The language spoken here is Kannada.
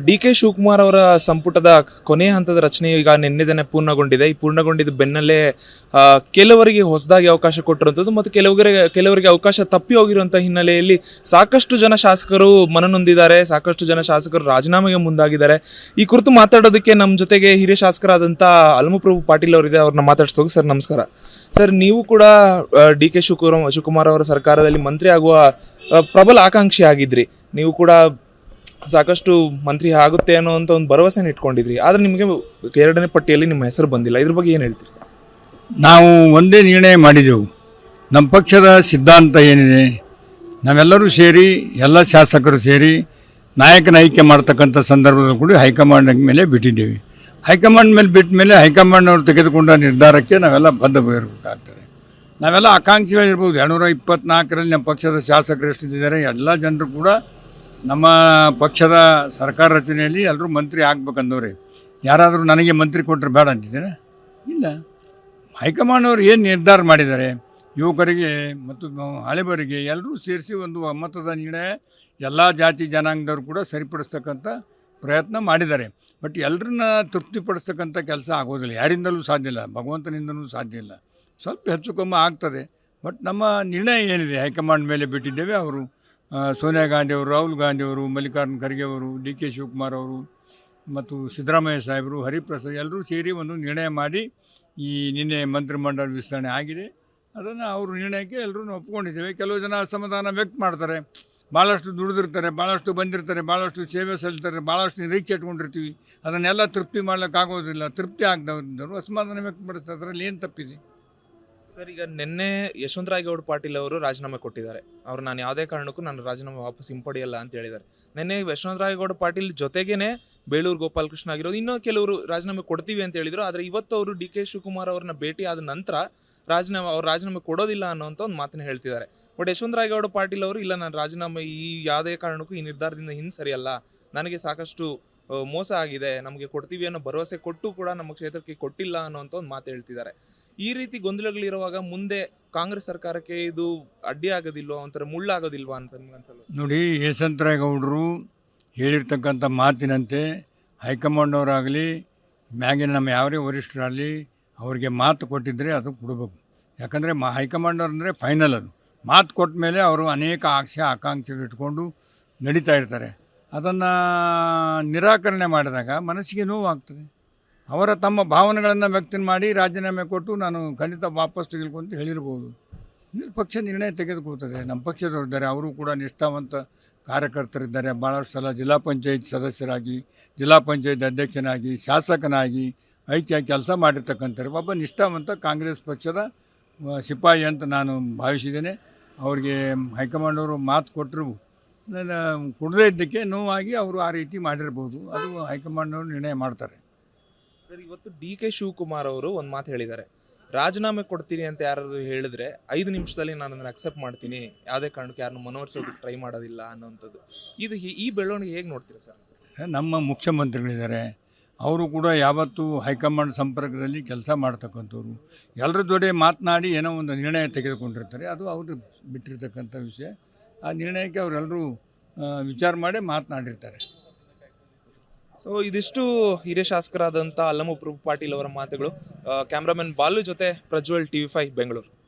ಡಿ ಕೆ ಶಿವಕುಮಾರ್ ಅವರ ಸಂಪುಟದ ಕೊನೆಯ ಹಂತದ ರಚನೆ ಈಗ ನಿನ್ನೆ ಪೂರ್ಣಗೊಂಡಿದೆ. ಈ ಪೂರ್ಣಗೊಂಡಿದ್ದ ಬೆನ್ನಲ್ಲೇ ಕೆಲವರಿಗೆ ಹೊಸದಾಗಿ ಅವಕಾಶ ಕೊಟ್ಟಿರುವಂಥದ್ದು ಮತ್ತು ಕೆಲವರಿಗೆ ಅವಕಾಶ ತಪ್ಪಿ ಹೋಗಿರುವಂಥ ಹಿನ್ನೆಲೆಯಲ್ಲಿ ಸಾಕಷ್ಟು ಜನ ಶಾಸಕರು ಮನನೊಂದಿದ್ದಾರೆ, ಸಾಕಷ್ಟು ಜನ ಶಾಸಕರು ರಾಜೀನಾಮೆಗೆ ಮುಂದಾಗಿದ್ದಾರೆ. ಈ ಕುರಿತು ಮಾತಾಡೋದಕ್ಕೆ ನಮ್ಮ ಜೊತೆಗೆ ಹಿರಿಯ ಶಾಸಕರಾದಂಥ ಅಲಮಪ್ರಭು ಪಾಟೀಲ್ ಅವರಿದೆ, ಅವ್ರನ್ನ ಮಾತಾಡಿಸೋದು. ಸರ್ ನಮಸ್ಕಾರ. ಸರ್, ನೀವು ಕೂಡ ಡಿ ಕೆ ಶಿವಕುಮಾರ್ ಅವರ ಸರ್ಕಾರದಲ್ಲಿ ಮಂತ್ರಿ ಆಗುವ ಪ್ರಬಲ ಆಕಾಂಕ್ಷಿ ಆಗಿದ್ರಿ. ನೀವು ಕೂಡ ಸಾಕಷ್ಟು ಮಂತ್ರಿ ಆಗುತ್ತೆ ಅನ್ನೋಂಥ ಒಂದು ಭರವಸೆನ ಇಟ್ಕೊಂಡಿದ್ರಿ. ಆದರೆ ನಿಮಗೆ ಎರಡನೇ ಪಟ್ಟಿಯಲ್ಲಿ ನಿಮ್ಮ ಹೆಸರು ಬಂದಿಲ್ಲ. ಇದ್ರ ಬಗ್ಗೆ ಏನು ಹೇಳ್ತೀರಿ? ನಾವು ಒಂದೇ ನಿರ್ಣಯ ಮಾಡಿದೆವು. ನಮ್ಮ ಪಕ್ಷದ ಸಿದ್ಧಾಂತ ಏನಿದೆ, ನಾವೆಲ್ಲರೂ ಸೇರಿ, ಎಲ್ಲ ಶಾಸಕರು ಸೇರಿ ನಾಯಕನ ಆಯ್ಕೆ ಮಾಡ್ತಕ್ಕಂಥ ಸಂದರ್ಭದಲ್ಲಿ ಕೂಡ ಹೈಕಮಾಂಡ್ ಮೇಲೆ ಬಿಟ್ಟಿದ್ದೇವೆ. ಹೈಕಮಾಂಡ್ ಮೇಲೆ ಬಿಟ್ಟ ಮೇಲೆ ಹೈಕಮಾಂಡ್ನವರು ತೆಗೆದುಕೊಂಡ ನಿರ್ಧಾರಕ್ಕೆ ನಾವೆಲ್ಲ ಬದ್ಧವಾಗಿರಬೇಕಾಗ್ತದೆ. ನಾವೆಲ್ಲ ಆಕಾಂಕ್ಷಿಗಳಿರ್ಬೋದು. 224ರಲ್ಲಿ ನಮ್ಮ ಪಕ್ಷದ ಶಾಸಕರು ಎಷ್ಟಿದ್ದಾರೆ, ಎಲ್ಲ ಜನರು ಕೂಡ ನಮ್ಮ ಪಕ್ಷದ ಸರ್ಕಾರ ರಚನೆಯಲ್ಲಿ ಎಲ್ಲರೂ ಮಂತ್ರಿ ಆಗ್ಬೇಕಂದವ್ರೆ. ಯಾರಾದರೂ ನನಗೆ ಮಂತ್ರಿ ಕೊಟ್ಟರೆ ಬೇಡ ಅಂತಿದ್ದೇನೆ? ಇಲ್ಲ. ಹೈಕಮಾಂಡ್ನವರು ಏನು ನಿರ್ಧಾರ ಮಾಡಿದ್ದಾರೆ, ಯುವಕರಿಗೆ ಮತ್ತು ಹಳೆಬರಿಗೆ ಎಲ್ಲರೂ ಸೇರಿಸಿ ಒಂದು ಒಮ್ಮತದ ನಿರ್ಣಯ ಎಲ್ಲ ಜಾತಿ ಜನಾಂಗದವರು ಕೂಡ ಸರಿಪಡಿಸ್ತಕ್ಕಂಥ ಪ್ರಯತ್ನ ಮಾಡಿದ್ದಾರೆ. ಬಟ್ ಎಲ್ಲರನ್ನ ತೃಪ್ತಿಪಡಿಸ್ತಕ್ಕಂಥ ಕೆಲಸ ಆಗೋದಿಲ್ಲ, ಯಾರಿಂದಲೂ ಸಾಧ್ಯ ಇಲ್ಲ, ಭಗವಂತನಿಂದಲೂ ಸಾಧ್ಯ ಇಲ್ಲ. ಸ್ವಲ್ಪ ಹೆಚ್ಚು ಕಮ್ಮಿ ಆಗ್ತದೆ. ಬಟ್ ನಮ್ಮ ನಿರ್ಣಯ ಏನಿದೆ ಹೈಕಮಾಂಡ್ ಮೇಲೆ ಬಿಟ್ಟಿದ್ದೇವೆ. ಅವರು ಸೋನಿಯಾ ಗಾಂಧಿಯವರು, ರಾಹುಲ್ ಗಾಂಧಿಯವರು, ಮಲ್ಲಿಕಾರ್ಜುನ ಖರ್ಗೆ ಅವರು, ಡಿ ಕೆ ಶಿವಕುಮಾರ್ ಅವರು ಮತ್ತು ಸಿದ್ದರಾಮಯ್ಯ ಸಾಹೇಬರು, ಹರಿಪ್ರಸಾದ್ ಎಲ್ಲರೂ ಸೇರಿ ಒಂದು ನಿರ್ಣಯ ಮಾಡಿ ಈ ನಿನ್ನೆ ಮಂತ್ರಿಮಂಡಲ ವಿಸ್ತರಣೆ ಆಗಿದೆ. ಅದನ್ನು ಅವ್ರ ನಿರ್ಣಯಕ್ಕೆ ಎಲ್ಲರೂ ಒಪ್ಕೊಂಡಿದ್ದೇವೆ. ಕೆಲವು ಜನ ಅಸಮಾಧಾನ ವ್ಯಕ್ತ ಮಾಡ್ತಾರೆ. ಭಾಳಷ್ಟು ದುಡಿದಿರ್ತಾರೆ, ಭಾಳಷ್ಟು ಬಂದಿರ್ತಾರೆ, ಭಾಳಷ್ಟು ಸೇವೆ ಸಲ್ಲಿಸ್ತಾರೆ, ಭಾಳಷ್ಟು ನಿರೀಕ್ಷೆ ಇಟ್ಕೊಂಡಿರ್ತೀವಿ. ಅದನ್ನೆಲ್ಲ ತೃಪ್ತಿ ಮಾಡ್ಲಿಕ್ಕಾಗೋದಿಲ್ಲ. ತೃಪ್ತಿ ಆಗದವರು ಅಸಮಾಧಾನ ವ್ಯಕ್ತಪಡಿಸ್ತಾರೆ. ಅದರಲ್ಲಿ ಏನು ತಪ್ಪಿದೆ? ಸರ್, ಈಗ ನಿನ್ನೆ ಯಶವಂತರಾಯಗೌಡ ಪಾಟೀಲ್ ಅವರು ರಾಜೀನಾಮೆ ಕೊಟ್ಟಿದ್ದಾರೆ. ನಾನು ಯಾವುದೇ ಕಾರಣಕ್ಕೂ ನಾನು ರಾಜೀನಾಮೆ ವಾಪಸ್ ಹಿಂಪಡೆಯಲ್ಲ ಅಂತ ಹೇಳಿದ್ದಾರೆ. ನಿನ್ನೆ ಯಶವಂತರಾಯಗೌಡ ಪಾಟೀಲ್ ಜೊತೆಗೇನೆ ಬೇಳೂರು ಗೋಪಾಲಕೃಷ್ಣ ಆಗಿರೋದು, ಇನ್ನೂ ಕೆಲವರು ರಾಜೀನಾಮೆ ಕೊಡ್ತೀವಿ ಅಂತ ಹೇಳಿದ್ರು. ಆದರೆ ಇವತ್ತು ಅವರು ಡಿ ಕೆ ಶಿವಕುಮಾರ್ ಅವ್ರನ್ನ ಭೇಟಿ ಆದ ನಂತರ ರಾಜೀನಾಮೆ ಕೊಡೋದಿಲ್ಲ ಅನ್ನೋಂಥ ಒಂದು ಮಾತನ್ನ ಹೇಳ್ತಿದ್ದಾರೆ. ಬಟ್ ಯಶವಂತರಾಯಗೌಡ ಪಾಟೀಲ್ ಅವರು ಇಲ್ಲ, ನಾನು ರಾಜೀನಾಮೆ ಯಾವುದೇ ಕಾರಣಕ್ಕೂ ಈ ನಿರ್ಧಾರದಿಂದ ಹಿಂದೆ ಸರಿಯಲ್ಲ, ನನಗೆ ಸಾಕಷ್ಟು ಮೋಸ ಆಗಿದೆ, ನಮಗೆ ಕೊಡ್ತೀವಿ ಅನ್ನೋ ಭರವಸೆ ಕೊಟ್ಟು ಕೂಡ ನಮ್ಮ ಕ್ಷೇತ್ರಕ್ಕೆ ಕೊಟ್ಟಿಲ್ಲ ಅನ್ನೋಂಥ ಒಂದು ಮಾತು ಹೇಳ್ತಿದ್ದಾರೆ. ಈ ರೀತಿ ಗೊಂದಲಗಳಿರುವಾಗ ಮುಂದೆ ಕಾಂಗ್ರೆಸ್ ಸರ್ಕಾರಕ್ಕೆ ಇದು ಅಡ್ಡಿ ಆಗೋದಿಲ್ವಾ, ಒಂಥರ ಮುಳ್ಳಾಗೋದಿಲ್ವಾ ಅಂತ ನಿಮ್ಗೆ ಅನ್ಸಲ್ಲ? ನೋಡಿ, ಯಶವಂತರಾಯಗೌಡರು ಹೇಳಿರ್ತಕ್ಕಂಥ ಮಾತಿನಂತೆ ಹೈಕಮಾಂಡ್ನವರಾಗಲಿ ಮ್ಯಾಗಿನ ನಮ್ಮ ಯಾವರೇ ವರಿಷ್ಠರಾಗಲಿ ಅವರಿಗೆ ಮಾತು ಕೊಟ್ಟಿದ್ದರೆ ಅದು ಕೊಡಬೇಕು. ಯಾಕಂದರೆ ಹೈಕಮಾಂಡ್ನವ್ರು ಅಂದರೆ ಫೈನಲ್. ಅದು ಮಾತು ಕೊಟ್ಟ ಮೇಲೆ ಅವರು ಅನೇಕ ಆಕಾಂಕ್ಷೆಗಳು ಇಟ್ಕೊಂಡು ನಡೀತಾ ಇರ್ತಾರೆ. ಅದನ್ನು ನಿರಾಕರಣೆ ಮಾಡಿದಾಗ ಮನಸ್ಸಿಗೆ ನೋವಾಗ್ತದೆ. ಅವರ ತಮ್ಮ ಭಾವನೆಗಳನ್ನು ವ್ಯಕ್ತ ಮಾಡಿ ರಾಜೀನಾಮೆ ಕೊಟ್ಟು ನಾನು ಖಂಡಿತ ವಾಪಸ್ ತೆಗೆದುಕೊಂತ ಹೇಳಿರ್ಬೋದು. ಪಕ್ಷ ನಿರ್ಣಯ ತೆಗೆದುಕೊಳ್ತದೆ. ನಮ್ಮ ಪಕ್ಷದವರಿದ್ದಾರೆ, ಅವರು ಕೂಡ ನಿಷ್ಠಾವಂತ ಕಾರ್ಯಕರ್ತರಿದ್ದಾರೆ. ಭಾಳಷ್ಟು ಸಲ ಜಿಲ್ಲಾ ಪಂಚಾಯತ್ ಸದಸ್ಯರಾಗಿ, ಜಿಲ್ಲಾ ಪಂಚಾಯತ್ ಅಧ್ಯಕ್ಷನಾಗಿ, ಶಾಸಕನಾಗಿ ಐತಿಯಾಗಿ ಕೆಲಸ ಮಾಡಿರ್ತಕ್ಕಂಥವ್ರು. ಒಬ್ಬ ನಿಷ್ಠಾವಂತ ಕಾಂಗ್ರೆಸ್ ಪಕ್ಷದ ಸಿಪಾಯಿ ಅಂತ ನಾನು ಭಾವಿಸಿದ್ದೇನೆ. ಅವರಿಗೆ ಹೈಕಮಾಂಡವರು ಮಾತು ಕೊಟ್ಟರು, ನಾನು ಕೊಡದೇ ಇದ್ದಕ್ಕೆ ನೋವಾಗಿ ಅವರು ಆ ರೀತಿ ಮಾಡಿರ್ಬೋದು. ಅದು ಹೈಕಮಾಂಡ್ನವರು ನಿರ್ಣಯ ಮಾಡ್ತಾರೆ. ಸರ್, ಇವತ್ತು ಡಿ ಕೆ ಶಿವಕುಮಾರ್ ಅವರು ಒಂದು ಮಾತು ಹೇಳಿದ್ದಾರೆ, ರಾಜೀನಾಮೆ ಕೊಡ್ತೀನಿ ಅಂತ ಯಾರಾದ್ರು ಹೇಳಿದ್ರೆ 5 ನಿಮಿಷದಲ್ಲಿ ನಾನು ಅದನ್ನು ಅಕ್ಸೆಪ್ಟ್ ಮಾಡ್ತೀನಿ, ಯಾವುದೇ ಕಾರಣಕ್ಕೆ ಯಾರನ್ನು ಮನವೊಲಿಸೋದಕ್ಕೆ ಟ್ರೈ ಮಾಡೋದಿಲ್ಲ ಅನ್ನೋಂಥದ್ದು. ಈ ಬೆಳವಣಿಗೆ ಹೇಗೆ ನೋಡ್ತೀರಾ ಸರ್? ನಮ್ಮ ಮುಖ್ಯಮಂತ್ರಿಗಳಿದ್ದಾರೆ, ಅವರು ಕೂಡ ಯಾವತ್ತೂ ಹೈಕಮಾಂಡ್ ಸಂಪರ್ಕದಲ್ಲಿ ಕೆಲಸ ಮಾಡ್ತಕ್ಕಂಥವ್ರು. ಎಲ್ಲರ ಜೊತೆ ಮಾತನಾಡಿ ಏನೋ ಒಂದು ನಿರ್ಣಯ ತೆಗೆದುಕೊಂಡಿರ್ತಾರೆ. ಅದು ಅವರು ಬಿಟ್ಟಿರ್ತಕ್ಕಂಥ ವಿಷಯ. ಆ ನಿರ್ಣಯಕ್ಕೆ ಅವರೆಲ್ಲರೂ ವಿಚಾರ ಮಾಡಿ ಮಾತನಾಡಿರ್ತಾರೆ. ಸೊ ಇದಿಷ್ಟು ಹಿರಿಯ ಶಾಸಕರಾದಂಥ ಅಲ್ಲಮಪ್ರಭು ಪಾಟೀಲ್ ಅವರ ಮಾತುಗಳು. ಕ್ಯಾಮ್ರಾಮನ್ ಬಾಲು ಜೊತೆ ಪ್ರಜ್ವಲ್, TV5 ಬೆಂಗಳೂರು.